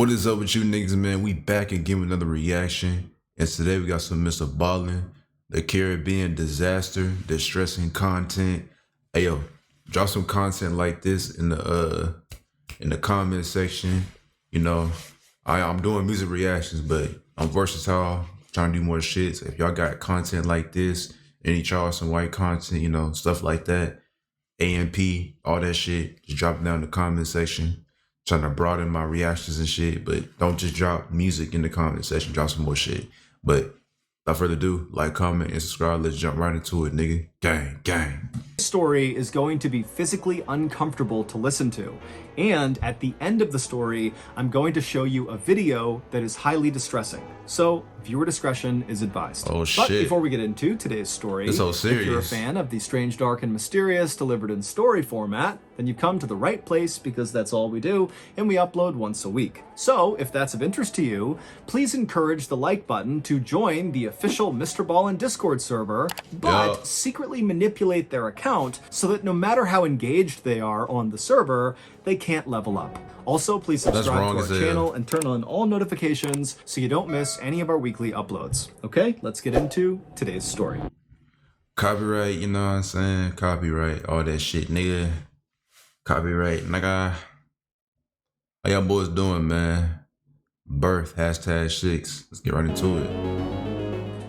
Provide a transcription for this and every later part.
What is up with you niggas, man? We back and give another reaction. And today we got some MrBallen, the Caribbean disaster, distressing content. Hey yo, drop some content like this in the comment section. You know, I'm doing music reactions, but I'm versatile, trying to do more shit. So if y'all got content like this, any Charleston White content, you know, stuff like that, AMP, all that shit, just drop it down in the comment section. Trying to broaden my reactions and shit, but don't just drop music in the comment section, drop some more shit. But without further ado, like, comment, and subscribe. Let's jump right into it, nigga. Gang, gang. This story is going to be physically uncomfortable to listen to. And at the end of the story, I'm going to show you a video that is highly distressing. So viewer discretion is advised. Oh shit. But before we get into today's story, it's so serious. If you're a fan of the strange, dark, and mysterious delivered in story format, then you've come to the right place because that's all we do, and we upload once a week. So if that's of interest to you, please encourage the like button to join the official MrBallen Discord server, but secretly manipulate their account so that no matter how engaged they are on the server, they can't level up. Also, please subscribe to our channel and turn on all notifications so you don't miss any of our weekly uploads. Okay, let's get into today's story. Copyright, you know what I'm saying? Copyright, all that shit, nigga. Copyright, nigga. How y'all boys doing, man? Birth, #6. Let's get right into it.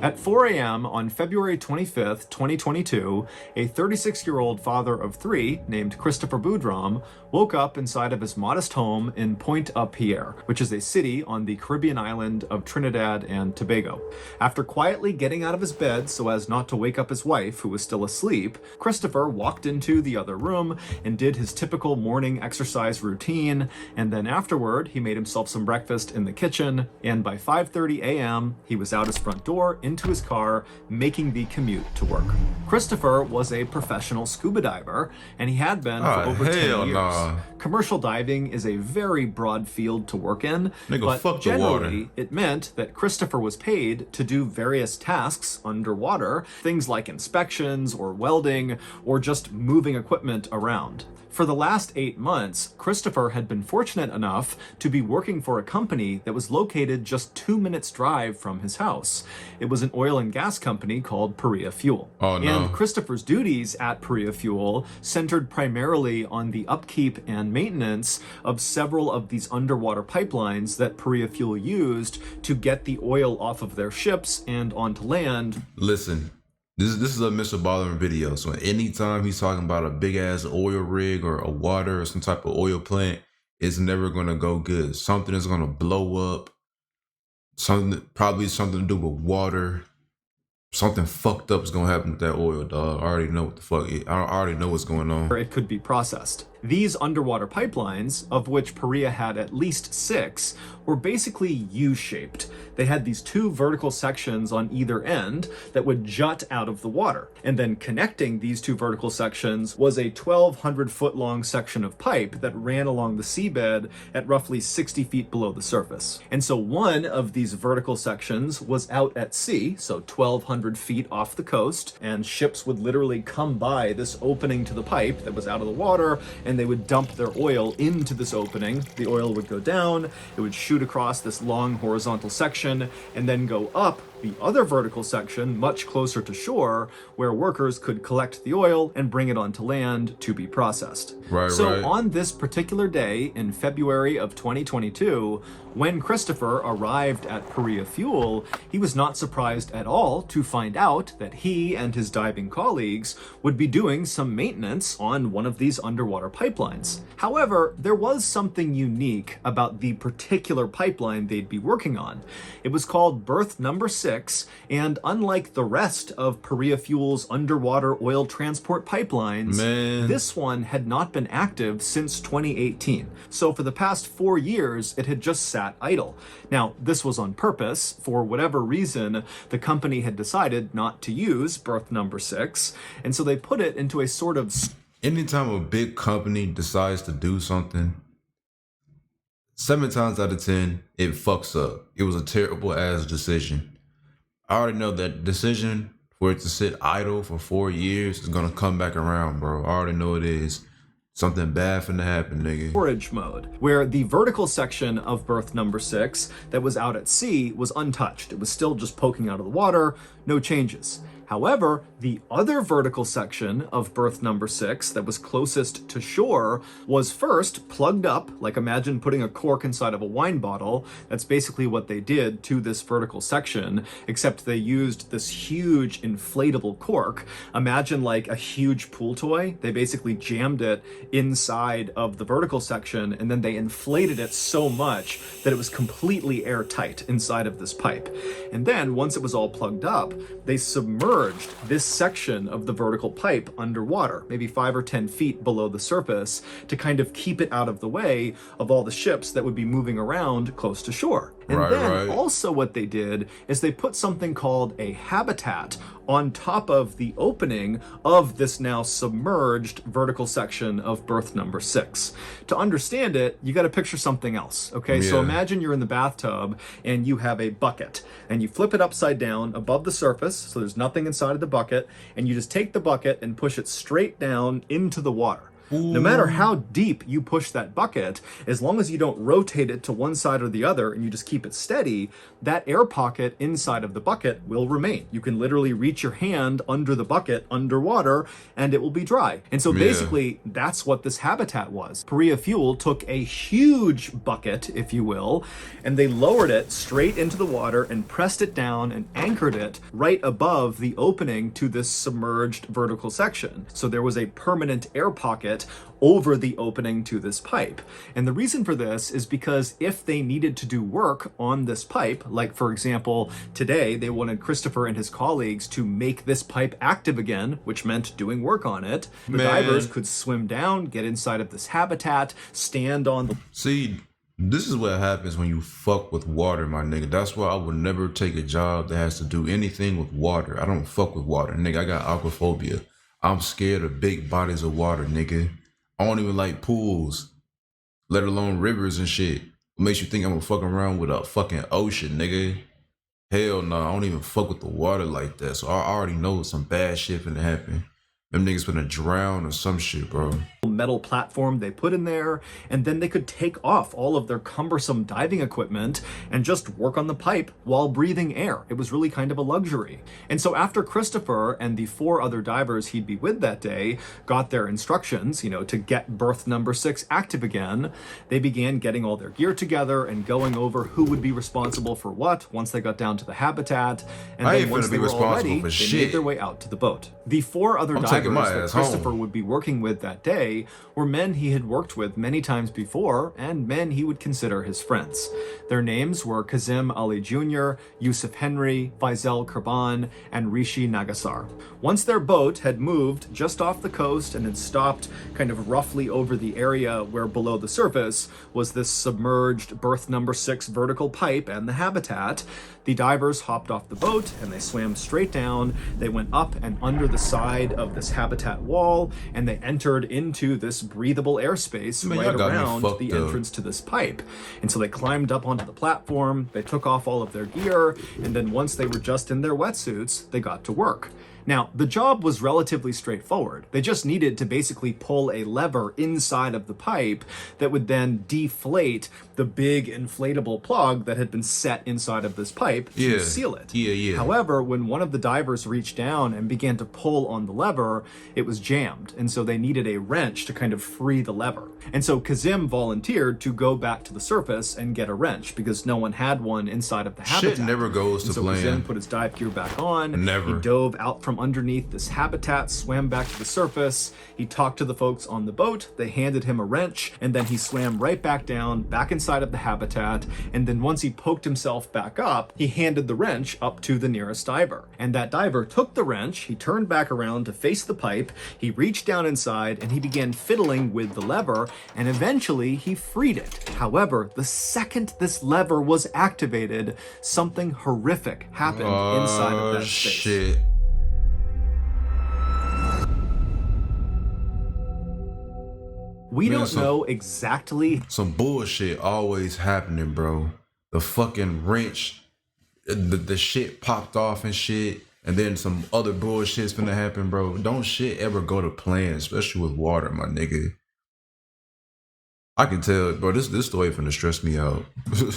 At 4 a.m. on February 25th, 2022, a 36-year-old father of three named Christopher Boudram woke up inside of his modest home in Pointe-à-Pierre, which is a city on the Caribbean island of Trinidad and Tobago. After quietly getting out of his bed so as not to wake up his wife, who was still asleep, Christopher walked into the other room and did his typical morning exercise routine, and then afterward, he made himself some breakfast in the kitchen, and by 5:30 a.m., he was out his front door into his car, making the commute to work. Christopher was a professional scuba diver, and he had been for over 10 years. Commercial diving is a very broad field to work in, but generally it meant that Christopher was paid to do various tasks underwater, things like inspections or welding or just moving equipment around. For the last 8 months, Christopher had been fortunate enough to be working for a company that was located just 2 minutes drive from his house. It was an oil and gas company called Perea Fuel. Oh, no. And Christopher's duties at Perea Fuel centered primarily on the upkeep and maintenance of several of these underwater pipelines that Perea Fuel used to get the oil off of their ships and onto land. Listen. This is a MrBallen video, so anytime he's talking about a big ass oil rig or a water or some type of oil plant, it's never gonna go good. Something is gonna blow up. Probably something to do with water. Something fucked up is gonna happen with that oil, dog. I already know what the fuck. I already know what's going on. It could be processed. These underwater pipelines, of which Perea had at least 6, were basically U-shaped. They had these 2 vertical sections on either end that would jut out of the water. And then connecting these 2 vertical sections was a 1,200-foot long section of pipe that ran along the seabed at roughly 60 feet below the surface. And so one of these vertical sections was out at sea, so 1,200 feet off the coast, and ships would literally come by this opening to the pipe that was out of the water, and they would dump their oil into this opening. The oil would go down, it would shoot across this long horizontal section, and then go up the other vertical section much closer to shore, where workers could collect the oil and bring it onto land to be processed. So on this particular day in February of 2022, when Christopher arrived at Perea Fuel, he was not surprised at all to find out that he and his diving colleagues would be doing some maintenance on one of these underwater pipelines. However, there was something unique about the particular pipeline they'd be working on. It was called berth number 6, and unlike the rest of Perea Fuel's underwater oil transport pipelines, this one had not been active since 2018. So for the past 4 years, it had just sat idle. Now, this was on purpose. For whatever reason, the company had decided not to use berth number 6, and so they put it into a sort of... Anytime a big company decides to do something, 7 times out of 10, it fucks up. It was a terrible ass decision. I already know that decision for it to sit idle for 4 years is gonna come back around, bro. I already know it is. Something bad finna happen, nigga. Storage mode, where the vertical section of berth number 6 that was out at sea was untouched. It was still just poking out of the water, no changes. However, the other vertical section of berth number 6 that was closest to shore was first plugged up, like imagine putting a cork inside of a wine bottle. That's basically what they did to this vertical section, except they used this huge inflatable cork. Imagine like a huge pool toy. They basically jammed it inside of the vertical section, and then they inflated it so much that it was completely airtight inside of this pipe. And then once it was all plugged up, they submerged this section of the vertical pipe underwater, maybe 5 or 10 feet below the surface, to kind of keep it out of the way of all the ships that would be moving around close to shore. And then also what they did is they put something called a habitat on top of the opening of this now submerged vertical section of berth number 6. To understand it, you got to picture something else, okay? So imagine you're in the bathtub and you have a bucket and you flip it upside down above the surface, so there's nothing inside of the bucket, and you just take the bucket and push it straight down into the water. No matter how deep you push that bucket, as long as you don't rotate it to one side or the other and you just keep it steady, that air pocket inside of the bucket will remain. You can literally reach your hand under the bucket underwater and it will be dry. And so basically that's what this habitat was. Korea Fuel took a huge bucket, if you will, and they lowered it straight into the water and pressed it down and anchored it right above the opening to this submerged vertical section. So there was a permanent air pocket over the opening to this pipe. And the reason for this is because if they needed to do work on this pipe, like for example, today they wanted Christopher and his colleagues to make this pipe active again, which meant doing work on it, the divers could swim down, get inside of this habitat, stand on the... See, this is what happens when you fuck with water, my nigga. That's why I would never take a job that has to do anything with water. I don't fuck with water, nigga. I got aquaphobia. I'm scared of big bodies of water, nigga. I don't even like pools, let alone rivers and shit. What makes you think I'm gonna fuck around with a fucking ocean, nigga? Hell no, I don't even fuck with the water like that. So I already know some bad shit finna happen. Them niggas finna drown or some shit, bro. Metal platform they put in there, and then they could take off all of their cumbersome diving equipment and just work on the pipe while breathing air. It was really kind of a luxury. And so after Christopher and the 4 other divers he'd be with that day got their instructions, to get berth number 6 active again, they began getting all their gear together and going over who would be responsible for what once they got down to the habitat. And then once they were all ready, they made their way out to the boat. The 4 other divers that Christopher would be working with that day were men he had worked with many times before and men he would consider his friends. Their names were Kazim Ali Jr., Yusuf Henry, Faisal Kurban, and Rishi Nagasar. Once their boat had moved just off the coast and had stopped kind of roughly over the area where below the surface was this submerged berth number 6 vertical pipe and the habitat, the divers hopped off the boat and they swam straight down. They went up and under the side of this habitat wall and they entered into this breathable airspace right around the entrance to this pipe. And so they climbed up onto the platform, they took off all of their gear, and then once they were just in their wetsuits, they got to work. Now, the job was relatively straightforward. They just needed to basically pull a lever inside of the pipe that would then deflate the big inflatable plug that had been set inside of this pipe to seal it. However, when one of the divers reached down and began to pull on the lever, it was jammed, and so they needed a wrench to kind of free the lever. And so Kazim volunteered to go back to the surface and get a wrench because no one had one inside of the habitat. Shit never goes to plan. So Kazim put his dive gear back on. He dove out from underneath this habitat, swam back to the surface. He talked to the folks on the boat. They handed him a wrench, and then he swam right back down, back inside of the habitat. And then once he poked himself back up, he handed the wrench up to the nearest diver. And that diver took the wrench, he turned back around to face the pipe, he reached down inside, and he began fiddling with the lever, and eventually he freed it. However, the second this lever was activated, something horrific happened inside of that space. Shit. We don't know exactly. Some bullshit always happening, bro. The fucking wrench, the shit popped off and shit, and then some other bullshit's gonna happen, bro. Don't shit ever go to plan, especially with water, my nigga. I can tell, bro. This story finna stress me out.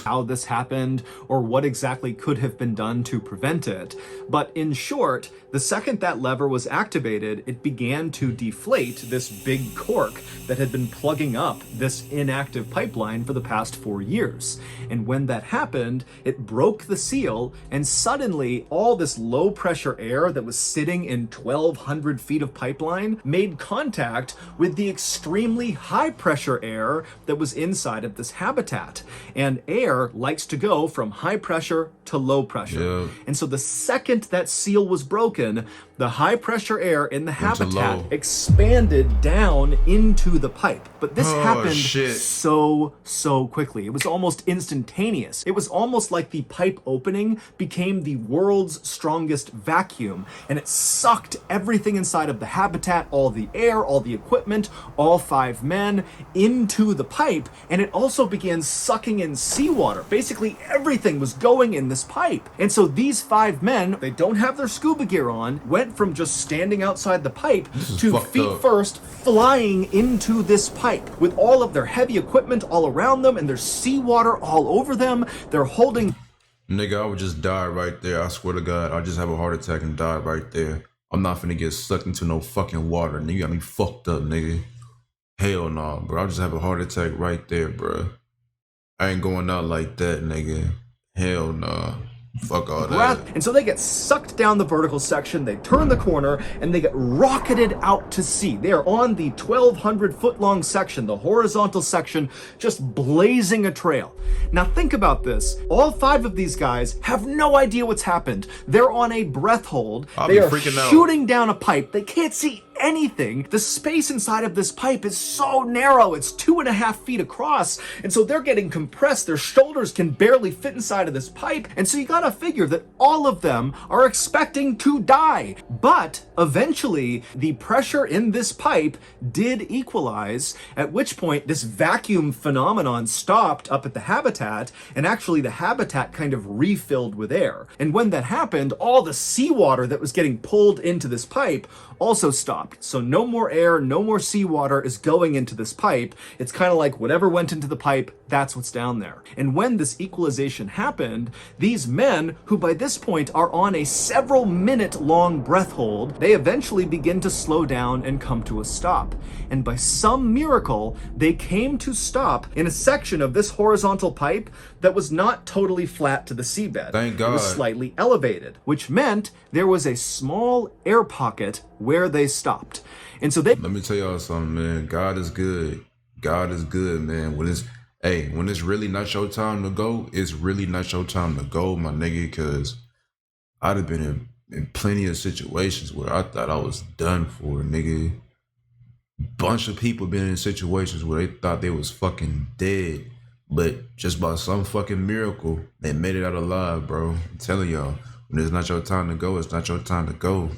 how this happened or what exactly could have been done to prevent it. But in short, the second that lever was activated, it began to deflate this big cork that had been plugging up this inactive pipeline for the past 4 years. And when that happened, it broke the seal, and suddenly all this low pressure air that was sitting in 1,200 feet of pipeline made contact with the extremely high pressure air that was inside of this habitat. And air likes to go from high pressure to low pressure. Yeah. And so the second that seal was broken, the high pressure air in the habitat expanded down into the pipe. But this happened so quickly. It was almost instantaneous. It was almost like the pipe opening became the world's strongest vacuum, and it sucked everything inside of the habitat, all the air, all the equipment, all 5 men into the pipe, and it also began sucking in seawater. Basically everything was going in this pipe. And so these 5 men, they don't have their scuba gear on, went from just standing outside the pipe to feet first flying into this pipe with all of their heavy equipment all around them, and there's seawater all over them. They're holding... Nigga, I would just die right there. I swear to God, I just have a heart attack and die right there. I'm not finna get sucked into no fucking water, nigga. You got me fucked up, nigga. Hell no, bro. I'll just have a heart attack right there, bro. I ain't going out like that, nigga. Hell no. Fuck all that. And so they get sucked down the vertical section, they turn the corner, and they get rocketed out to sea. They are on the 1,200 foot long section, the horizontal section, just blazing a trail. Now think about this. All 5 of these guys have no idea what's happened. They're on a breath hold. They are shooting down a pipe. They can't see anything. The space inside of this pipe is so narrow. It's 2.5 feet across. And so they're getting compressed. Their shoulders can barely fit inside of this pipe. And so you gotta figure that all of them are expecting to die. But eventually the pressure in this pipe did equalize, at which point this vacuum phenomenon stopped up at the habitat, and actually the habitat kind of refilled with air. And when that happened, all the seawater that was getting pulled into this pipe also stopped. So no more air, no more seawater is going into this pipe. It's kind of like whatever went into the pipe, that's what's down there. And when this equalization happened, these men, who by this point are on a several minute long breath hold, they eventually begin to slow down and come to a stop. And by some miracle, they came to stop in a section of this horizontal pipe that was not totally flat to the seabed. Thank God. It was slightly elevated, which meant there was a small air pocket where they stopped. And so they... Let me tell y'all something, man. God is good. God is good, man. When it's really not your time to go, it's really not your time to go, my nigga, because I'd have been in plenty of situations where I thought I was done for, nigga. Bunch of people been in situations where they thought they was fucking dead, but just by some fucking miracle, they made it out alive, bro. I'm telling y'all, when it's not your time to go, it's not your time to go.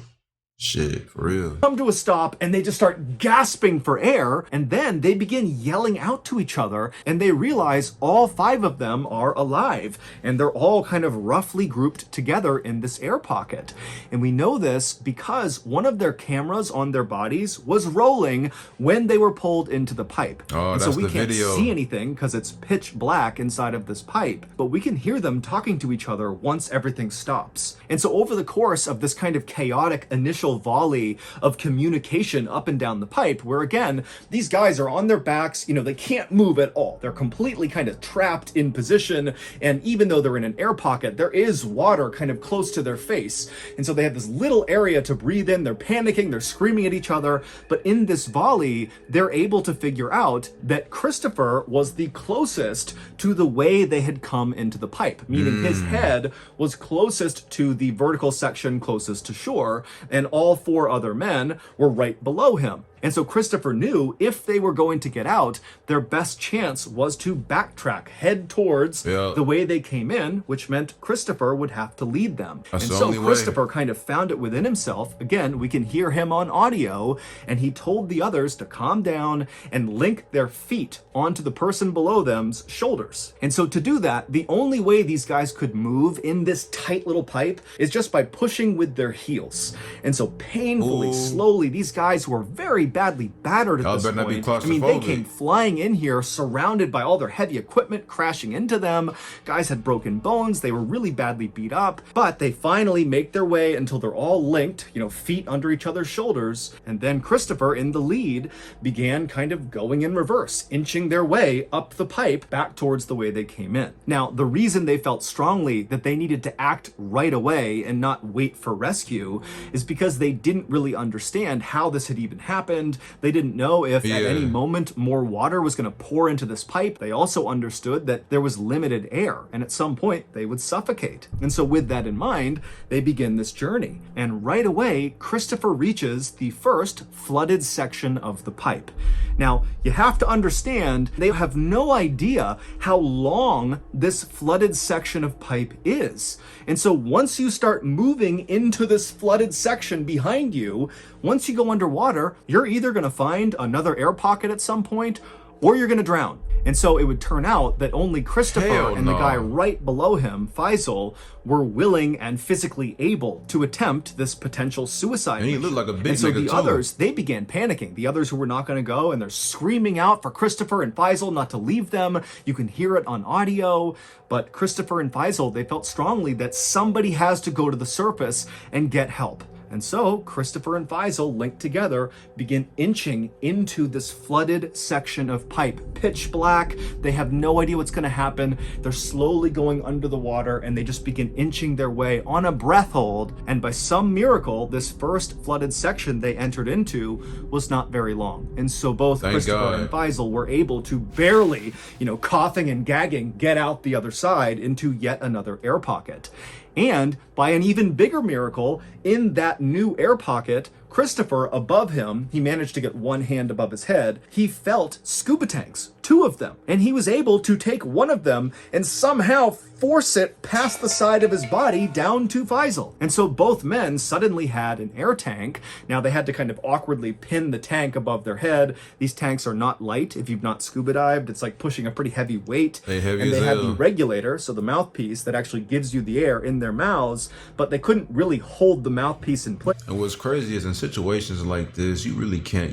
Shit, for real. Come to a stop and they just start gasping for air, and then they begin yelling out to each other, and they realize all 5 of them are alive, and they're all kind of roughly grouped together in this air pocket. And we know this because one of their cameras on their bodies was rolling when they were pulled into the pipe. Oh, and that's so we can't video. see anything because it's pitch black inside of this pipe, but we can hear them talking to each other once everything stops. And so over the course of this kind of chaotic initial volley of communication up and down the pipe, where again, these guys are on their backs, you know, they can't move at all. They're completely kind of trapped in position. And even though they're in an air pocket, there is water kind of close to their face. And so they have this little area to breathe in. They're panicking, they're screaming at each other. But in this volley, they're able to figure out that Christopher was the closest to the way they had come into the pipe, meaning his head was closest to the vertical section closest to shore, and all 4 other men were right below him. And so Christopher knew if they were going to get out, their best chance was to backtrack, head towards the way they came in, which meant Christopher would have to lead them. That's and the so only way. Christopher kind of found it within himself. Again, we can hear him on audio, and he told the others to calm down and link their feet onto the person below them's shoulders. And so to do that, the only way these guys could move in this tight little pipe is just by pushing with their heels. And so painfully, slowly, these guys who are very badly battered at Y'all this better not be point. I mean, they claustrophobic. came flying in here, surrounded by all their heavy equipment crashing into them. Guys had broken bones. They were really badly beat up, but they finally make their way until they're all linked, feet under each other's shoulders. And then Christopher, in the lead, began kind of going in reverse, inching their way up the pipe back towards the way they came in. Now, the reason they felt strongly that they needed to act right away and not wait for rescue is because they didn't really understand how this had even happened. They didn't know if at any moment more water was going to pour into this pipe. They also understood that there was limited air, and at some point they would suffocate. And so with that in mind, they begin this journey. And right away, Christopher reaches the first flooded section of the pipe. Now, you have to understand, they have no idea how long this flooded section of pipe is. And so once you start moving into this flooded section behind you, once you go underwater, you're either going to find another air pocket at some point, or you're going to drown. And so it would turn out that only Christopher and the guy right below him, Faisal, were willing and physically able to attempt this potential suicide mission. He looked like a big And so nigga the too. others, they began panicking. The others who were not going to go, and they're screaming out for Christopher and Faisal not to leave them. You can hear it on audio. But Christopher and Faisal, they felt strongly that somebody has to go to the surface and get help. And so Christopher and Faisal, linked together, begin inching into this flooded section of pipe. Pitch black. They have no idea what's going to happen. They're slowly going under the water, and they just begin inching their way on a breath hold. And by some miracle, this first flooded section they entered into was not very long. And so both Christopher and Faisal were able to barely, coughing and gagging, get out the other side into yet another air pocket. And by an even bigger miracle, in that new air pocket, Christopher, above him, he managed to get one hand above his head. He felt scuba tanks, 2 of them. And he was able to take one of them and somehow force it past the side of his body down to Faisal. And so both men suddenly had an air tank. Now they had to kind of awkwardly pin the tank above their head. These tanks are not light. If you've not scuba dived, it's like pushing a pretty heavy weight. They heavy and as they had hell. the regulator, so the mouthpiece that actually gives you the air in their mouths, but they couldn't really hold the mouthpiece in place. And what's crazy is in situations like this, you really can't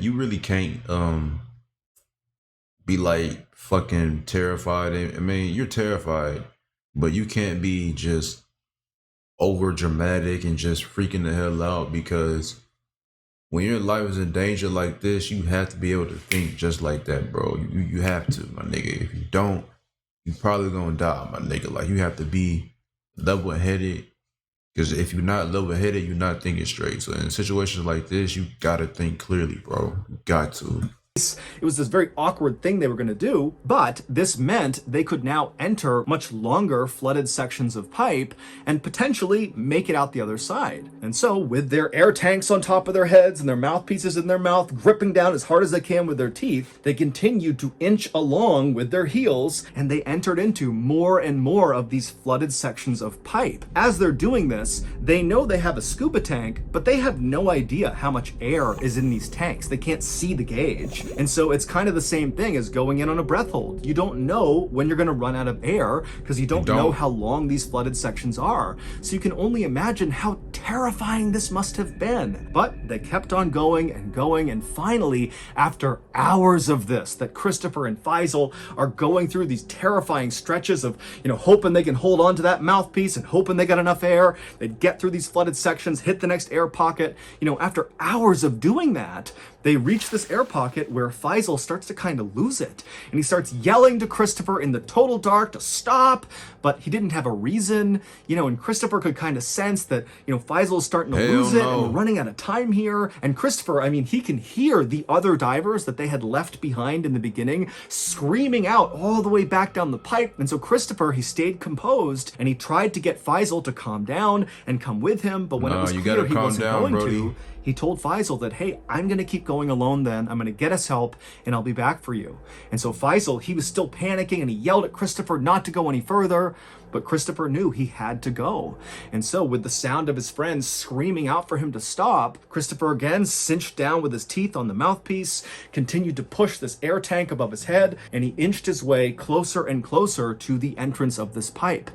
be like fucking terrified. I mean, you're terrified, but you can't be just over dramatic and just freaking the hell out, because when your life is in danger like this, you have to be able to think just like that, bro. You have to, my nigga. If you don't, you probably gonna die, my nigga. Like, you have to be level-headed, because if you're not level-headed, you're not thinking straight. So in situations like this, you gotta think clearly, bro. You got to. It was this very awkward thing they were going to do, but this meant they could now enter much longer flooded sections of pipe and potentially make it out the other side. And so with their air tanks on top of their heads and their mouthpieces in their mouth, gripping down as hard as they can with their teeth, they continued to inch along with their heels, and they entered into more and more of these flooded sections of pipe. As they're doing this, they know they have a scuba tank, but they have no idea how much air is in these tanks. They can't see the gauge. And so it's kind of the same thing as going in on a breath hold. You don't know when you're going to run out of air because you don't know how long these flooded sections are. So you can only imagine how terrifying this must have been. But they kept on going, and finally, after hours of this, that Christopher and Faisal are going through these terrifying stretches of, hoping they can hold on to that mouthpiece and hoping they got enough air. They'd get through these flooded sections, hit the next air pocket. After hours of doing that, they reach this air pocket where Faisal starts to kind of lose it. And he starts yelling to Christopher in the total dark to stop, but he didn't have a reason, and Christopher could kind of sense that, Faisal's starting to lose it, and we're running out of time here. And Christopher, he can hear the other divers that they had left behind in the beginning screaming out all the way back down the pipe. And so Christopher, he stayed composed, and he tried to get Faisal to calm down and come with him, but when it was clear he wasn't going to, he told Faisal that, hey, I'm going to keep going alone then. I'm going to get us help, and I'll be back for you. And so Faisal, he was still panicking, and he yelled at Christopher not to go any further. But Christopher knew he had to go. And so with the sound of his friends screaming out for him to stop, Christopher again cinched down with his teeth on the mouthpiece, continued to push this air tank above his head, and he inched his way closer and closer to the entrance of this pipe.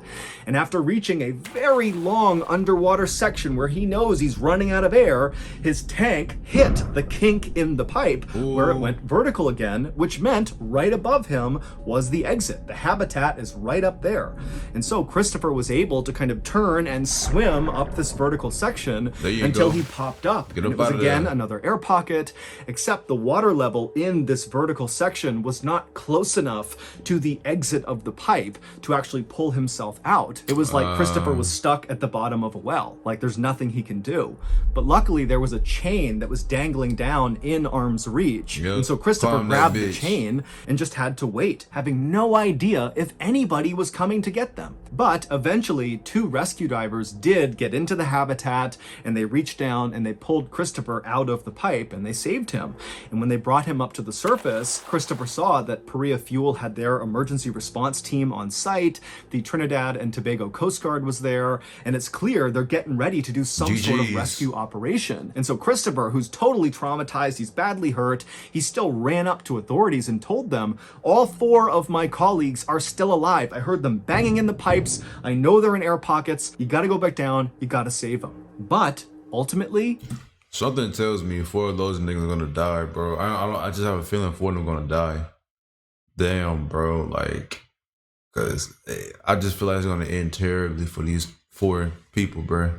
And after reaching a very long underwater section where he knows he's running out of air, his tank hit the kink in the pipe where it went vertical again, which meant right above him was the exit. The habitat is right up there. And so Christopher was able to kind of turn and swim up this vertical section until he popped up. And it was again another air pocket, except the water level in this vertical section was not close enough to the exit of the pipe to actually pull himself out. It was like Christopher was stuck at the bottom of a well. Like there's nothing he can do. But luckily there was a chain that was dangling down in arm's reach. And so Christopher grabbed the chain and just had to wait, having no idea if anybody was coming to get them. But eventually 2 rescue divers did get into the habitat, and they reached down and they pulled Christopher out of the pipe and they saved him. And when they brought him up to the surface, Christopher saw that Perea Fuel had their emergency response team on site. The Trinidad and Tobago Coast Guard was there, and it's clear they're getting ready to do some sort of rescue operation. And so Christopher, who's totally traumatized, he's badly hurt, he still ran up to authorities and told them, all 4 of my colleagues are still alive. I heard them banging in the pipes. I know they're in air pockets. You gotta go back down. You gotta save them. But ultimately, something tells me 4 of those niggas are gonna die, bro. I just have a feeling 4 of them are gonna die. Damn, bro. Like, cause I just feel like it's gonna end terribly for these 4 people, bro.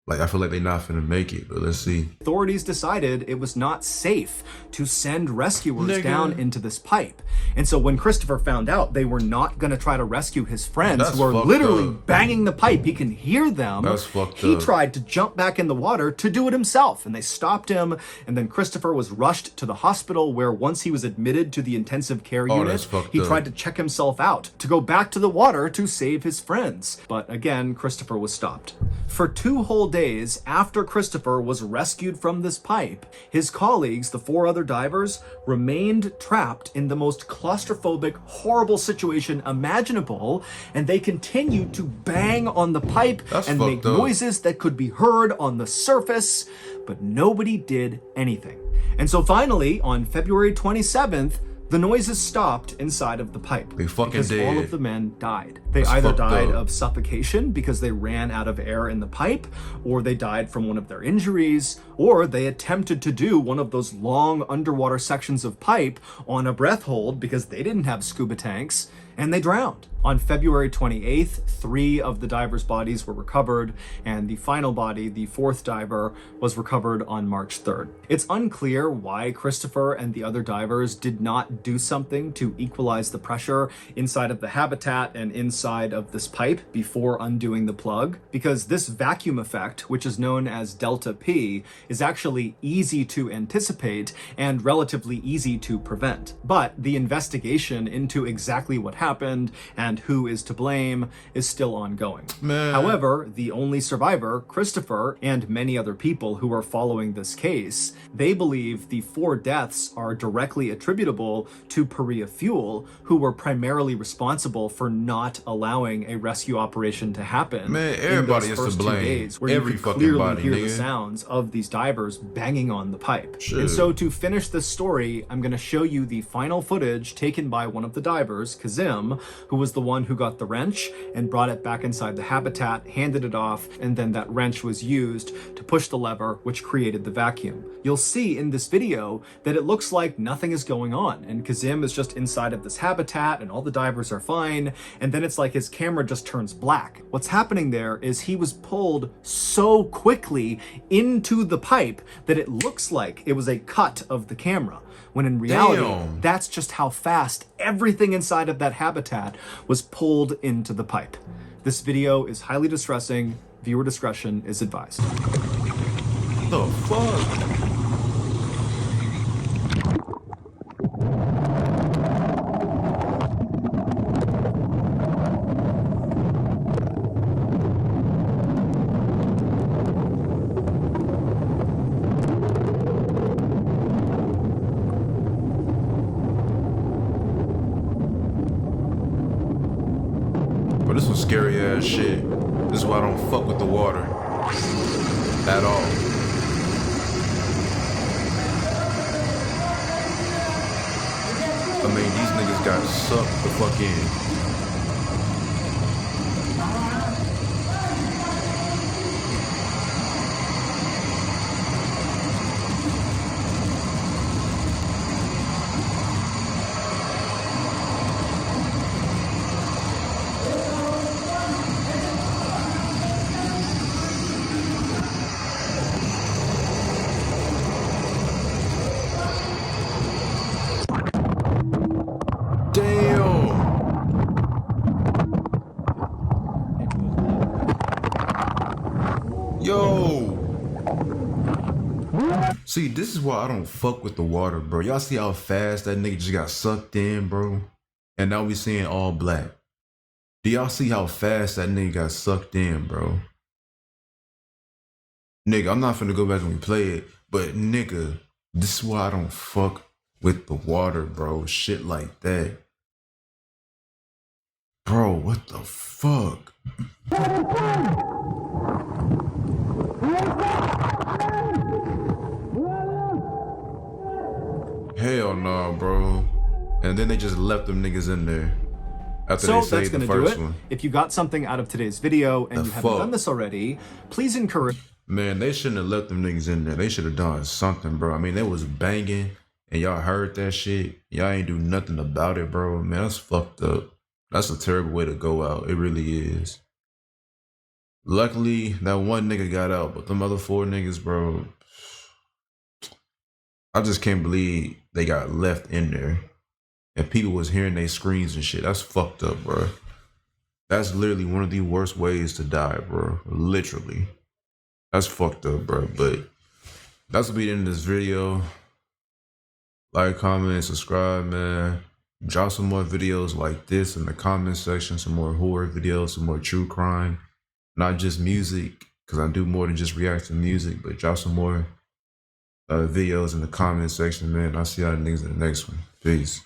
Like, I feel like they're not finna make it, but let's see. Authorities decided it was not safe to send rescuers down into this pipe. And so when Christopher found out they were not gonna try to rescue his friends who were literally banging the pipe, he can hear them. He tried to jump back in the water to do it himself, and they stopped him. And then Christopher was rushed to the hospital where once he was admitted to the intensive care unit, he tried to check himself out to go back to the water to save his friends. But again, Christopher was stopped. For 2 whole days after Christopher was rescued from this pipe, his colleagues, the 4 other divers, remained trapped in the most claustrophobic, horrible situation imaginable, and they continued to bang on the pipe and make noises that could be heard on the surface, but nobody did anything. And so finally, on February 27th, the noises stopped inside of the pipe because all of the men died. They either died of suffocation because they ran out of air in the pipe, or they died from one of their injuries, or they attempted to do one of those long underwater sections of pipe on a breath hold because they didn't have scuba tanks, and they drowned. On February 28th, 3 of the divers' bodies were recovered, and the final body, the 4th diver, was recovered on March 3rd. It's unclear why Christopher and the other divers did not do something to equalize the pressure inside of the habitat and inside of this pipe before undoing the plug, because this vacuum effect, which is known as delta P, is actually easy to anticipate and relatively easy to prevent. But the investigation into exactly what happened and who is to blame is still ongoing. However, the only survivor, Christopher, and many other people who are following this case, they believe the 4 deaths are directly attributable to Perea Fuel, who were primarily responsible for not allowing a rescue operation to happen. Everybody is to blame. 2 days where you could clearly hear the sounds of these divers banging on the pipe. And so to finish this story, I'm going to show you the final footage taken by one of the divers, Kazim, who was the one who got the wrench and brought it back inside the habitat, handed it off, and then that wrench was used to push the lever, which created the vacuum. You'll see in this video that it looks like nothing is going on, and Kazim is just inside of this habitat and all the divers are fine, and then it's like his camera just turns black. What's happening there is he was pulled so quickly into the pipe that it looks like it was a cut of the camera, when in reality, that's just how fast everything inside of that habitat was pulled into the pipe. This video is highly distressing. Viewer discretion is advised. The fuck? But this was scary ass shit. This is why I don't fuck with the water at all. I mean, these niggas got sucked the fuck in. Yo! See, this is why I don't fuck with the water, bro. Y'all see how fast that nigga just got sucked in, bro? And now we seeing all black. Do y'all see how fast that nigga got sucked in, bro? Nigga, I'm not finna go back and replay it, but nigga, this is why I don't fuck with the water, bro. Shit like that. Bro, what the fuck? Hell no, bro. And then they just left them niggas in there after they saved the first one. If you got something out of today's video and you haven't done this already, please encourage. Man, they shouldn't have left them niggas in there. They should have done something, bro. I mean, they was banging and y'all heard that shit. Y'all ain't do nothing about it, bro. Man, that's fucked up. That's a terrible way to go out. It really is. Luckily, that one nigga got out, but them other 4 niggas, bro, I just can't believe they got left in there. And people was hearing their screams and shit. That's fucked up, bro. That's literally one of the worst ways to die, bro. Literally. That's fucked up, bro. But that's gonna be the end of this video. Like, comment, subscribe, man. Drop some more videos like this in the comment section. Some more horror videos, some more true crime. Not just music, because I do more than just react to music, but drop some more videos in the comment section, man. I'll see y'all niggas in the next one. Peace.